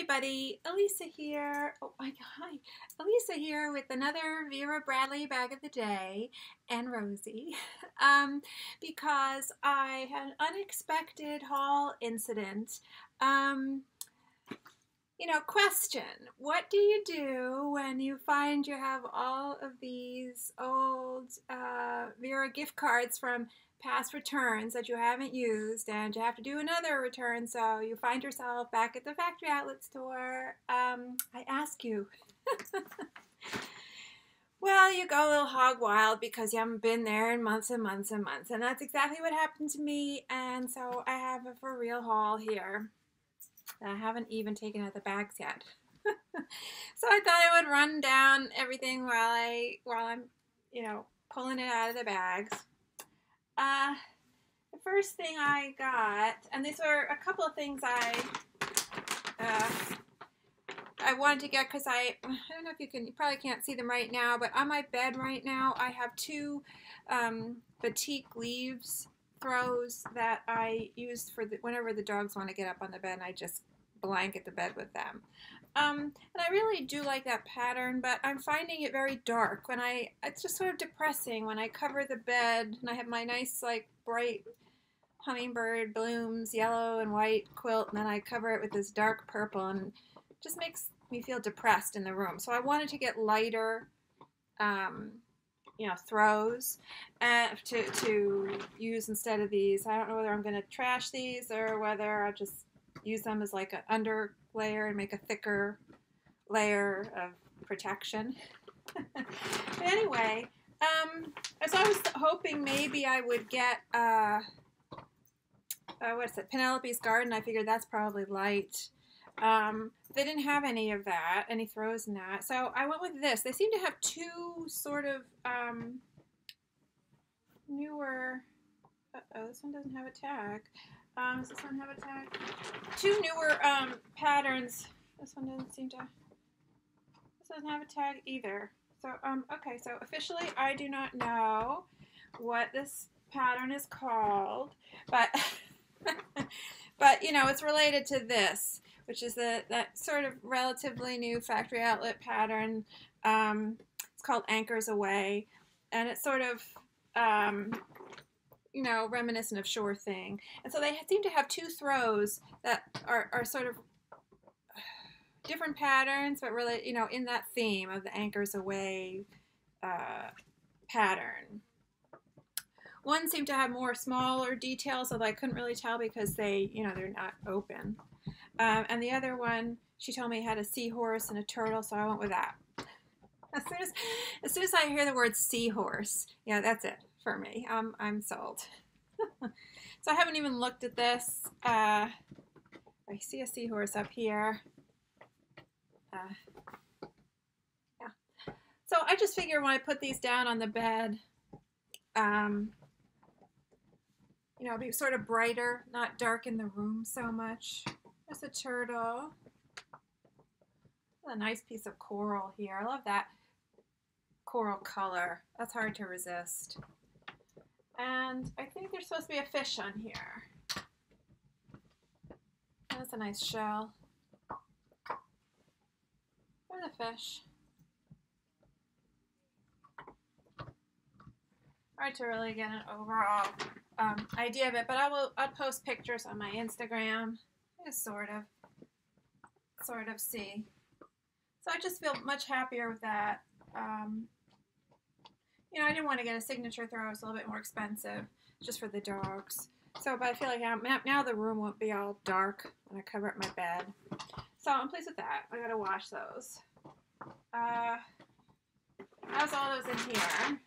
everybody, Elisa here. Oh, hi. Elisa here with another Vera Bradley bag of the day and Rosie because I had an unexpected haul incident. Question, what do you do when you find you have all of these old Vera gift cards from past returns that you haven't used and you have to do another return, so you find yourself back at the factory outlet store? I ask you. Well, you go a little hog wild because you haven't been there in months and months and months, and that's exactly what happened to me. And so I have a for real haul here. I haven't even taken out the bags yet. So I thought I would run down everything while I'm pulling it out of the bags. The first thing I got, and these were a couple of things I wanted to get because I don't know if you probably can't see them right now, but on my bed right now I have two batik leaves throws that I used for whenever the dogs want to get up on the bed, and I just blanket the bed with them. And I really do like that pattern, but I'm finding it very dark it's just sort of depressing when I cover the bed and I have my nice like bright hummingbird blooms, yellow and white quilt, and then I cover it with this dark purple, and it just makes me feel depressed in the room. So I wanted to get lighter throws to use instead of these. I don't know whether I'm going to trash these or whether I'll just use them as like an under layer and make a thicker layer of protection. But anyway, as I was hoping maybe I would get what's it, Penelope's Garden. I figured that's probably light. They didn't have any of that, any throws in that, so I went with this. They seem to have two sort of newer, this one doesn't have a tag. Does this one have a tag? Two newer patterns. This one this doesn't have a tag either. So, okay, so officially I do not know what this pattern is called, but but it's related to this, which is that sort of relatively new factory outlet pattern. It's called Aweigh, and it's sort of reminiscent of Sure Thing. And so they seem to have two throws that are sort of different patterns, but really, in that theme of the Aweigh pattern. One seemed to have more smaller details, although I couldn't really tell because they're not open. And the other one, she told me, had a seahorse and a turtle, so I went with that. As soon as I hear the word seahorse, yeah, that's it for me. I'm sold. So I haven't even looked at this. I see a seahorse up here. Yeah. So I just figure when I put these down on the bed, it'll be sort of brighter, not darken the room so much. There's a turtle. A nice piece of coral here. I love that coral color. That's hard to resist. And I think there's supposed to be a fish on here. That's a nice shell. There's a fish. Hard to really get an overall idea of it, but I'll post pictures on my Instagram. Just sort of see. So I just feel much happier with that. I didn't want to get a signature throw. It's a little bit more expensive just for the dogs. So, but I feel like now the room won't be all dark when I cover up my bed. So I'm pleased with that. I gotta wash those. How's all those in here?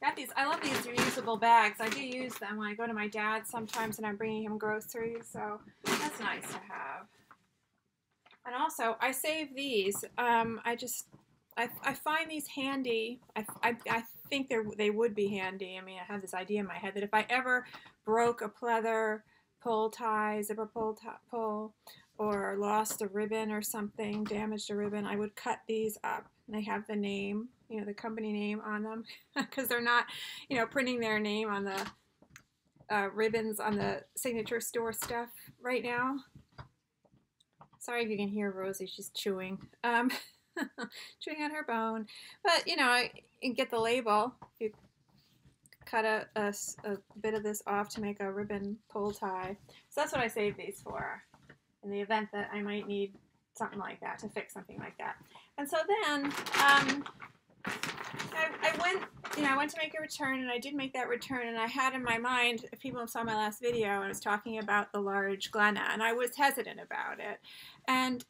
Got these. I love these reusable bags. I do use them when I go to my dad's sometimes and I'm bringing him groceries. So that's nice to have. And also, I save these. I find these handy. I think they would be handy. I mean, I have this idea in my head that if I ever broke a pleather pull tie, zipper pull, or lost a ribbon or something, damaged a ribbon, I would cut these up. And they have the name, the company name on them, because they're not, printing their name on the ribbons on the signature store stuff right now. Sorry if you can hear Rosie, she's chewing. Chewing on her bone. But, you know, you get the label. You cut a bit of this off to make a ribbon pull tie. So that's what I saved these for, in the event that I might need something like that, to fix something like that. And so then I went to make a return, and I did make that return, and I had in my mind, if people saw my last video, I was talking about the large Glenna, and I was hesitant about it. And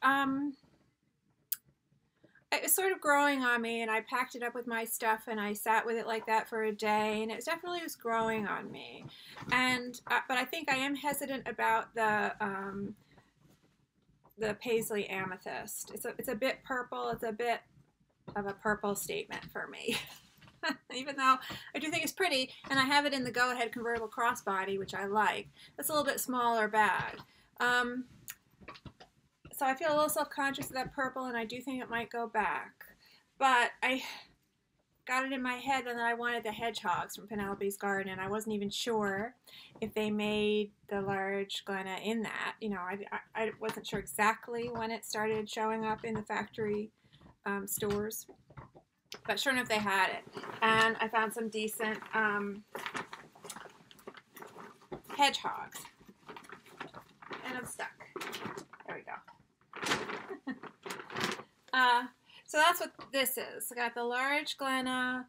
it was sort of growing on me, and I packed it up with my stuff, and I sat with it like that for a day, and it definitely was growing on me. And but I think I am hesitant about the Paisley Amethyst. It's a bit purple. It's a bit of a purple statement for me. Even though I do think it's pretty, and I have it in the Go Ahead convertible crossbody, which I like. It's a little bit smaller bag. So I feel a little self-conscious of that purple, and I do think it might go back. But I got it in my head that I wanted the hedgehogs from Penelope's Garden, and I wasn't even sure if they made the large Glenna in that. You know, I wasn't sure exactly when it started showing up in the factory stores. But sure enough, they had it. And I found some decent hedgehogs. And I'm stuck. There we go. So that's what this is. I got the large Glenna,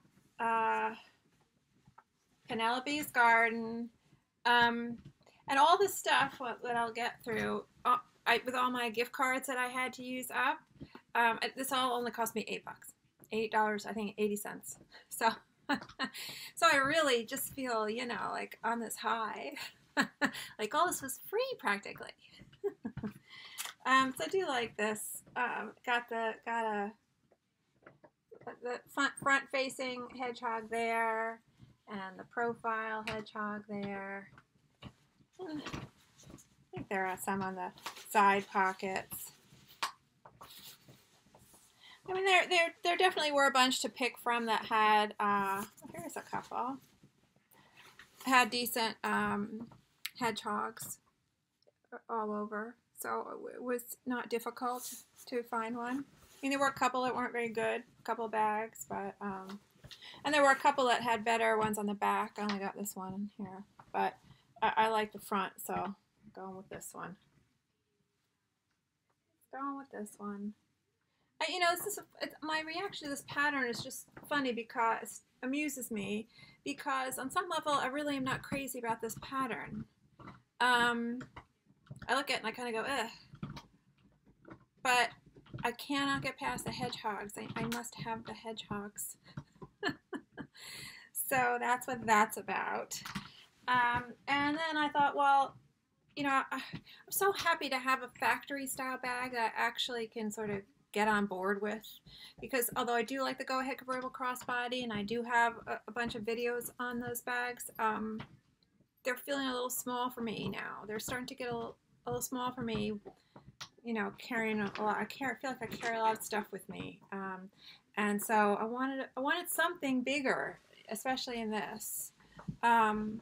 Penelope's Garden, and all this stuff that I'll get through with all my gift cards that I had to use up. This all only cost me $8. $8, I think 80 cents. So, so I really just feel, you know, like on this high, like all this was free practically. So I do like this. Got a front facing hedgehog there, and the profile hedgehog there. I think there are some on the side pockets. I mean, there definitely were a bunch to pick from that had, here's a couple, had decent hedgehogs all over, so it was not difficult to find one. I mean, there were a couple that weren't very good, a couple bags, but, and there were a couple that had better ones on the back. I only got this one here, but I like the front, so I'm going with this one. Going with this one. You know, my reaction to this pattern is just funny, because amuses me, because on some level I really am not crazy about this pattern. I look at it and I kind of go, ugh. But I cannot get past the hedgehogs. I must have the hedgehogs. So that's what that's about. And then I thought, well, you know, I'm so happy to have a factory style bag that I actually can sort of get on board with, because although I do like the Go Ahead convertible crossbody, and I do have a bunch of videos on those bags, they're feeling a little small for me now. They're starting to get a little small for me, you know, carrying a lot. I feel like I carry a lot of stuff with me, and so I wanted something bigger, especially in this. And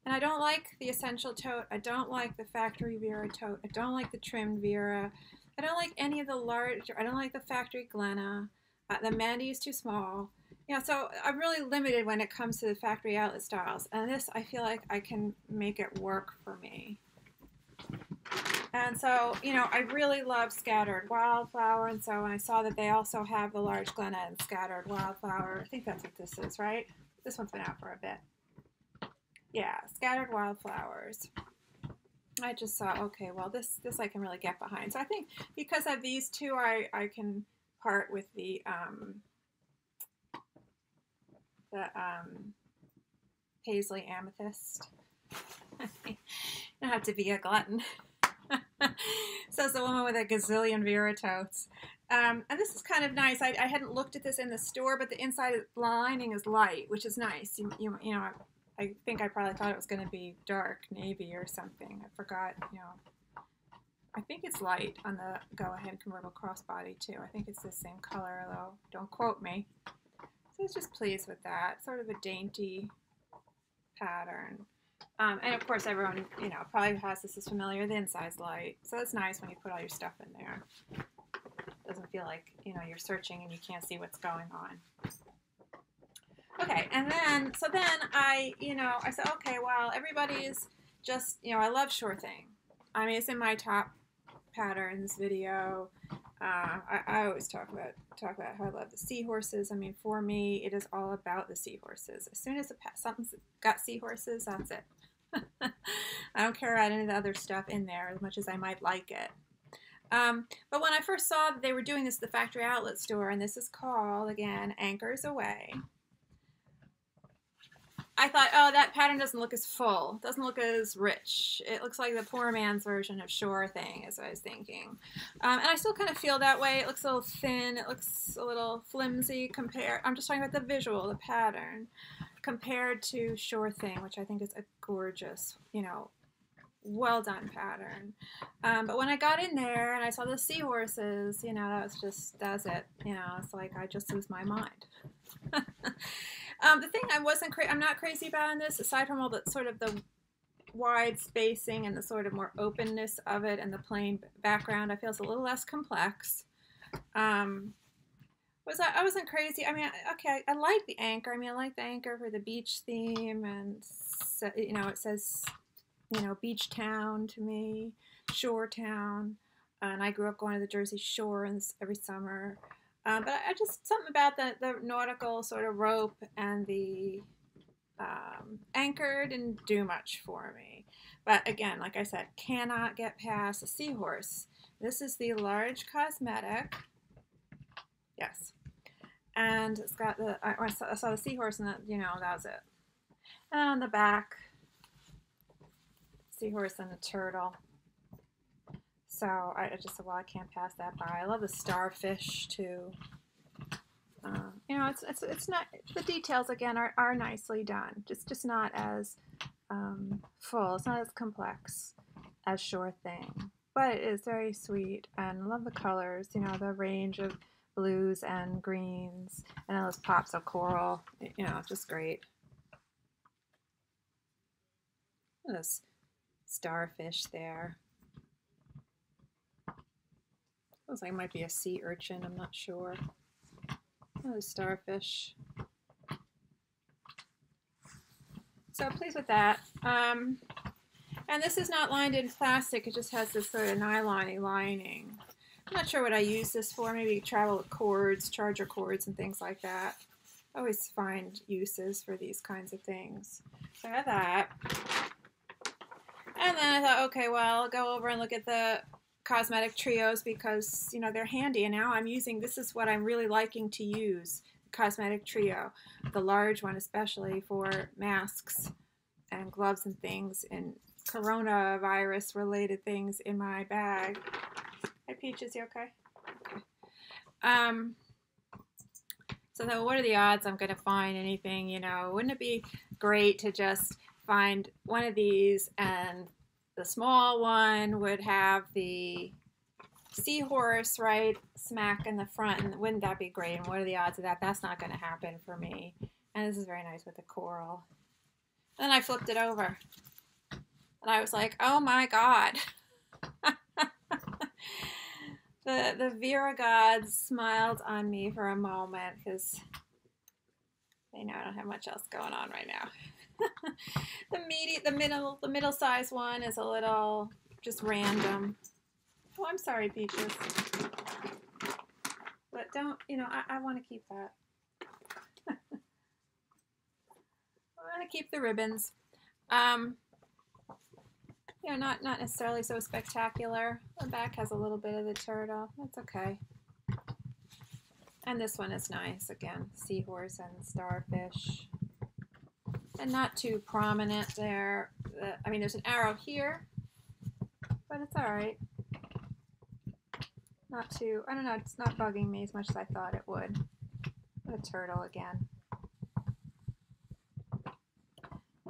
I don't like the essential tote. I don't like the factory Vera tote. I don't like the trimmed Vera. I don't like any of the large. I don't like the factory Glenna. The Mandy is too small. You know, so I'm really limited when it comes to the factory outlet styles. And this, I feel like I can make it work for me. And so, you know, I really love Scattered Wildflower. And so when I saw that they also have the large Glenna and Scattered Wildflower, I think that's what this is, right? This one's been out for a bit. Yeah, Scattered Wildflowers. I just thought, okay, well, this I can really get behind. So I think because of these two, I can part with the Paisley Amethyst. You don't have to be a glutton. Says the woman with a gazillion Vera totes. And this is kind of nice. I hadn't looked at this in the store, but the inside lining is light, which is nice. You know, I think I probably thought it was going to be dark navy or something. I forgot, you know. I think it's light on the Go Ahead convertible crossbody too. I think it's the same color, though. Don't quote me. So I was just pleased with that. Sort of a dainty pattern. And of course, everyone, you know, probably has this is familiar, the inside's light. So it's nice when you put all your stuff in there. It doesn't feel like, you know, you're searching and you can't see what's going on. Okay, and then, so then I, you know, I said, okay, well, everybody's just, you know, I love Sure Thing. I mean, it's in my top patterns video. I always talk about how I love the seahorses. I mean, for me, it is all about the seahorses. As soon as something's got seahorses, that's it. I don't care about any of the other stuff in there as much as I might like it. But when I first saw that they were doing this at the factory outlet store, and this is called, again, Anchors Aweigh, I thought, oh, that pattern doesn't look as full, doesn't look as rich. It looks like the poor man's version of Sure Thing, is what I was thinking. And I still kind of feel that way. It looks a little thin. It looks a little flimsy compared. I'm just talking about the visual, the pattern, compared to Sure Thing, which I think is a gorgeous, you know, well done pattern. But when I got in there and I saw the seahorses, you know, that's it. You know, it's like I just lose my mind. The thing I'm not crazy about in this, aside from all the sort of the wide spacing and the sort of more openness of it and the plain background, I feel it's a little less complex. I wasn't crazy. I mean, okay, I like the anchor. I mean, I like the anchor for the beach theme, and so, you know, it says, you know, beach town to me, shore town, and I grew up going to the Jersey Shore every summer. But I just, something about the nautical sort of rope and the anchor didn't do much for me. But again, like I said, cannot get past a seahorse. This is the large cosmetic. Yes. And it's got the, I saw the seahorse and that, you know, that was it. And on the back, seahorse and a turtle. So I just said, well, I can't pass that by. I love the starfish too. You know, it's not, the details again are nicely done. Just not as full. It's not as complex as Sure Thing, but it is very sweet, and I love the colors. You know, the range of blues and greens, and those pops of coral. You know, just great. This starfish there. Looks like it might be a sea urchin, I'm not sure. Oh, starfish. So pleased with that. And this is not lined in plastic, it just has this sort of nylon-y lining. I'm not sure what I use this for, maybe travel with cords, charger cords and things like that. I always find uses for these kinds of things. So I got that. And then I thought, okay, well, I'll go over and look at the Cosmetic Trios because, you know, they're handy, and now I'm using, this is what I'm really liking to use, the Cosmetic Trio, the large one especially for masks and gloves and things and coronavirus related things in my bag. Hi Peaches, you okay? Okay. So then what are the odds I'm going to find anything, you know, wouldn't it be great to just find one of these and the small one would have the seahorse right smack in the front, and wouldn't that be great? And what are the odds of that? That's not going to happen for me. And this is very nice with the coral. And then I flipped it over. And I was like, oh my God. The Vera gods smiled on me for a moment because they know I don't have much else going on right now. The middle size one is a little just random. Oh, I'm sorry, Peaches. But don't, you know, I want to keep that. I want to keep the ribbons. You know, not necessarily so spectacular. The back has a little bit of the turtle. That's okay. And this one is nice. Again, seahorse and starfish. And not too prominent there. I mean, there's an arrow here, but it's all right. Not too, I don't know, it's not bugging me as much as I thought it would. A turtle again.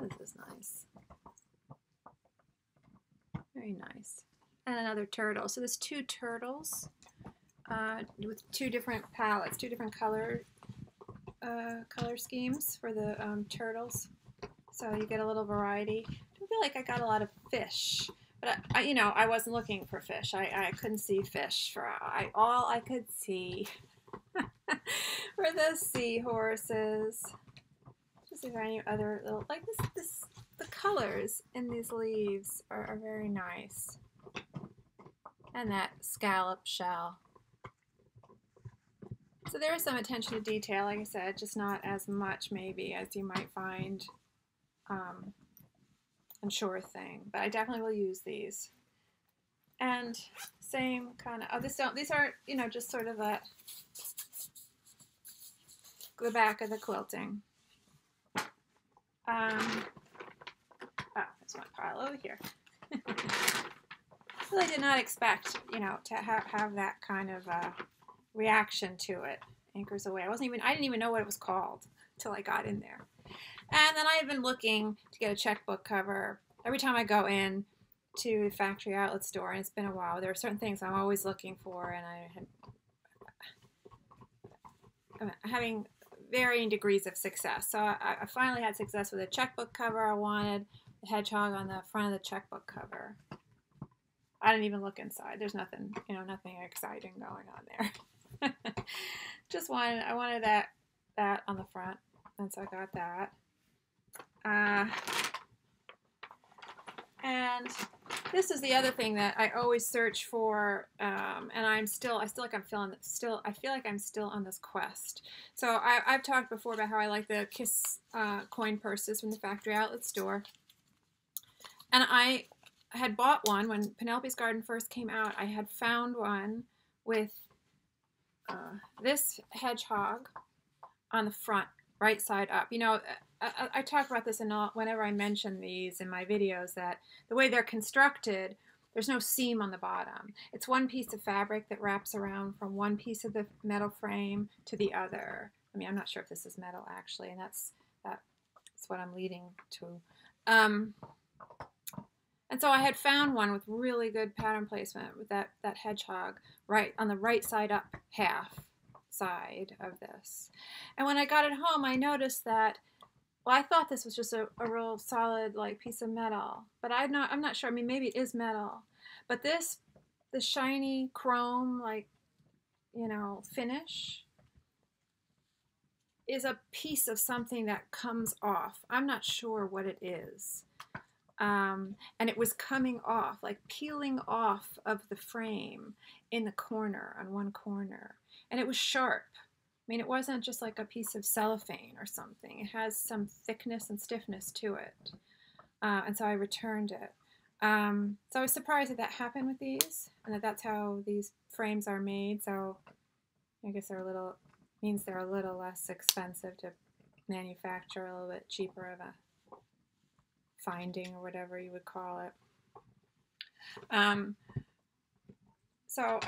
This is nice. Very nice. And another turtle. So there's two turtles with two different palettes, two different color schemes for the turtles. So you get a little variety. feel like I got a lot of fish. But, you know, I wasn't looking for fish. I couldn't see fish. All I could see were the seahorses. Just if any other little, like the colors in these leaves are very nice. And that scallop shell. So there is some attention to detail, like I said, just not as much maybe as you might find on Sure Thing. But I definitely will use these. And same kind of, these are, you know, just sort of the back of the quilting. There's one pile over here. Really did not expect, you know, to have that kind of reaction to it. Anchors Away. I didn't even know what it was called until I got in there. And then I've been looking to get a checkbook cover every time I go in to the factory outlet store, and it's been a while. There are certain things I'm always looking for, and I'm having varying degrees of success. So I finally had success with a checkbook cover I wanted, the hedgehog on the front of the checkbook cover. I didn't even look inside. There's nothing, you know, nothing exciting going on there. I wanted that on the front, and so I got that. And this is the other thing that I always search for, and I feel like I'm still on this quest. So I've talked before about how I like the Kiss coin purses from the factory outlet store, and I had bought one when Penelope's Garden first came out. I had found one with this hedgehog on the front, right side up. You know, I talk about this whenever I mention these in my videos, that the way they're constructed, there's no seam on the bottom. It's one piece of fabric that wraps around from one piece of the metal frame to the other. I mean, I'm not sure if this is metal actually, and that's what I'm leading to. And so I had found one with really good pattern placement with that hedgehog right on the right side up half side of this. And when I got it home, I noticed that, well, I thought this was just a real solid like piece of metal, but I'm not sure. I mean, maybe it is metal, but the shiny chrome, like, you know, finish is a piece of something that comes off. I'm not sure what it is. And it was coming off, like peeling off of the frame in the corner, on one corner. And it was sharp. I mean, it wasn't just like a piece of cellophane or something. It has some thickness and stiffness to it. And so I returned it. So I was surprised that happened with these, and that's how these frames are made. So I guess means they're a little less expensive to manufacture, a little bit cheaper of a finding or whatever you would call it. So,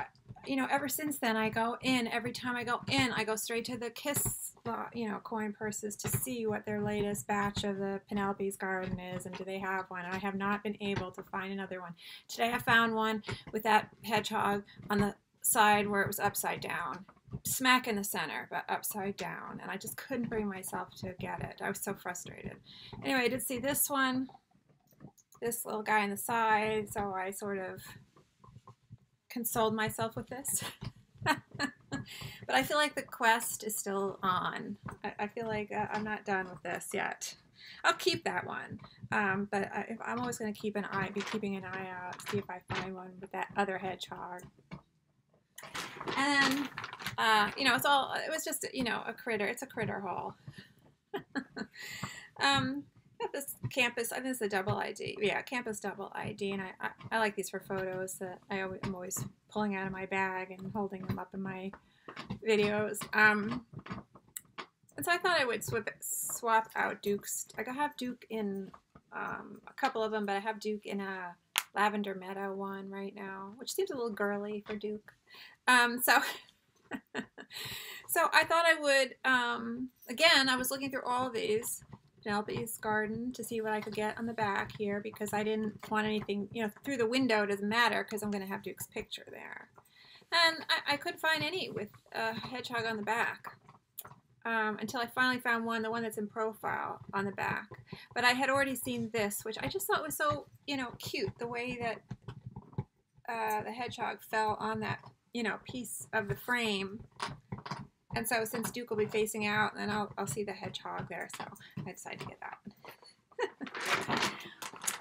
you know, ever since then, I go in, every time I go in, I go straight to the Kiss, you know, coin purses to see what their latest batch of the Penelope's Garden is, and do they have one. I have not been able to find another one. Today I found one with that hedgehog on the side where it was upside down. Smack in the center, but upside down, and I just couldn't bring myself to get it. I was so frustrated. Anyway, I did see this one, this little guy on the side, so I sort of consoled myself with this. But I feel like the quest is still on. I feel like I'm not done with this yet. I'll keep that one, but I'm always going to be keeping an eye out, see if I find one with that other hedgehog. And then, you know, it was just, you know, a critter. It's a critter haul. Got this Campus, I think it's a double ID. Yeah, Campus double ID, and I like these for photos that I'm always pulling out of my bag and holding them up in my videos. And so I thought I would swap out Duke's. Like I have Duke in a couple of them, but I have Duke in a Lavender Meadow one right now, which seems a little girly for Duke. So I thought I would, again, I was looking through all of these, Penelope's Garden, to see what I could get on the back here, because I didn't want anything, you know, through the window. It doesn't matter because I'm going to have Duke's picture there. And I couldn't find any with a hedgehog on the back. until I finally found the one that's in profile on the back. But I had already seen this, which I just thought was so, you know, cute, the way that the hedgehog fell on that, you know, piece of the frame. And so since Duke will be facing out, then I'll see the hedgehog there, so I decided to get that one.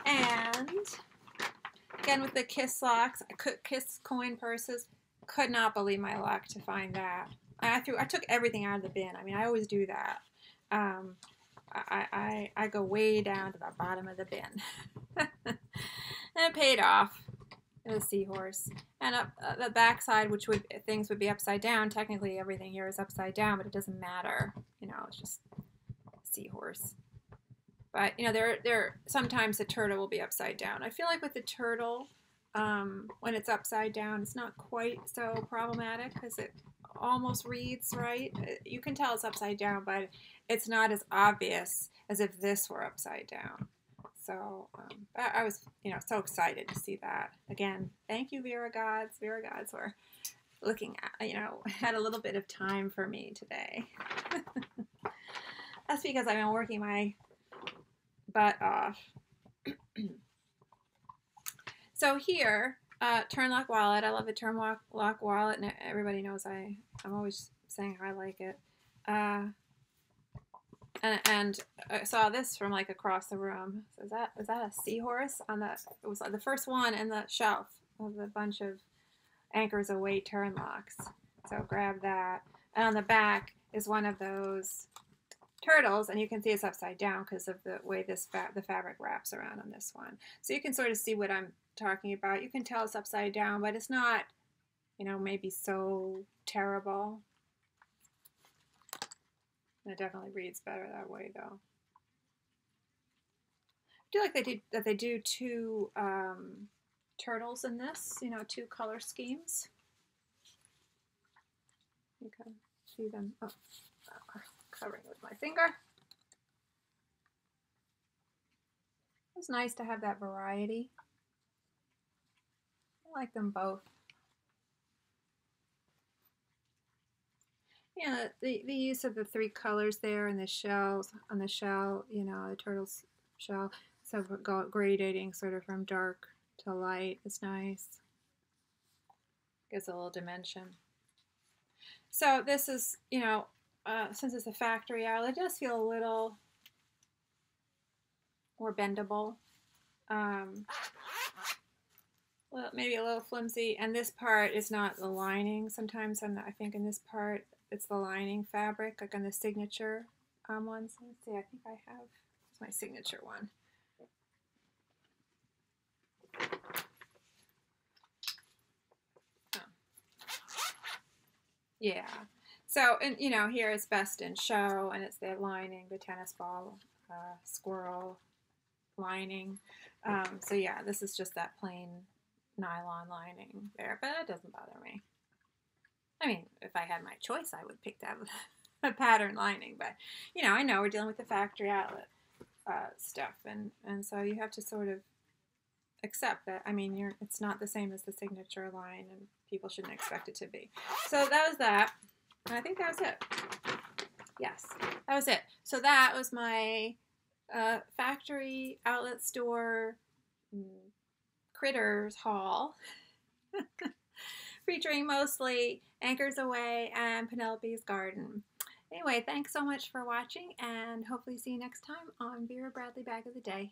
And again with the Kiss locks, Kiss coin purses, could not believe my luck to find that. I took everything out of the bin. I mean, I always do that. I go way down to the bottom of the bin. And it paid off. The seahorse. And up the back side, which things would be upside down. Technically, everything here is upside down, but it doesn't matter. You know, it's just a seahorse. But you know, there sometimes the turtle will be upside down. I feel like with the turtle, when it's upside down, it's not quite so problematic because it almost reads right. You can tell it's upside down, but it's not as obvious as if this were upside down. So I was, you know, so excited to see that. Again, thank you, Vera Gods. Vera Gods were looking at, you know, had a little bit of time for me today. That's because I've been working my butt off. So here, Turn Lock Wallet. I love the Turn Lock Wallet, and everybody knows I'm always saying how I like it. And I saw this from like across the room. So is that a seahorse on the? It was like the first one in the shelf of a bunch of Anchors Aweigh turn locks. So grab that. And on the back is one of those turtles, and you can see it's upside down because of the way the fabric wraps around on this one. So you can sort of see what I'm talking about. You can tell it's upside down, but it's not, you know, maybe so terrible. It definitely reads better that way, though. I do like that they do two turtles in this, you know, two color schemes. You can see them. Oh, covering with my finger. It's nice to have that variety. I like them both. Yeah, the use of the three colors there and the shells on the shell, you know, the turtle's shell, so gradating sort of from dark to light is nice. Gives a little dimension. So this is, you know, since it's a factory outlet, it does feel a little more bendable. Well, maybe a little flimsy, and this part is not the lining. Sometimes I think in this part it's the lining fabric, like on the signature ones. Let's see, I think I have my signature one. Oh. Yeah. So, and you know, here it's Best in Show, and it's the lining, the tennis ball, squirrel lining. So yeah, this is just that plain nylon lining there, but it doesn't bother me. I mean, if I had my choice, I would pick that a pattern lining, but you know, I know we're dealing with the factory outlet stuff, and so you have to sort of accept that. I mean, it's not the same as the signature line, and people shouldn't expect it to be. So that was that. And I think that was it. Yes, that was it. So that was my factory outlet store critters haul. Featuring mostly Anchors Aweigh and Penelope's Garden. Anyway, thanks so much for watching, and hopefully see you next time on Vera Bradley Bag of the Day.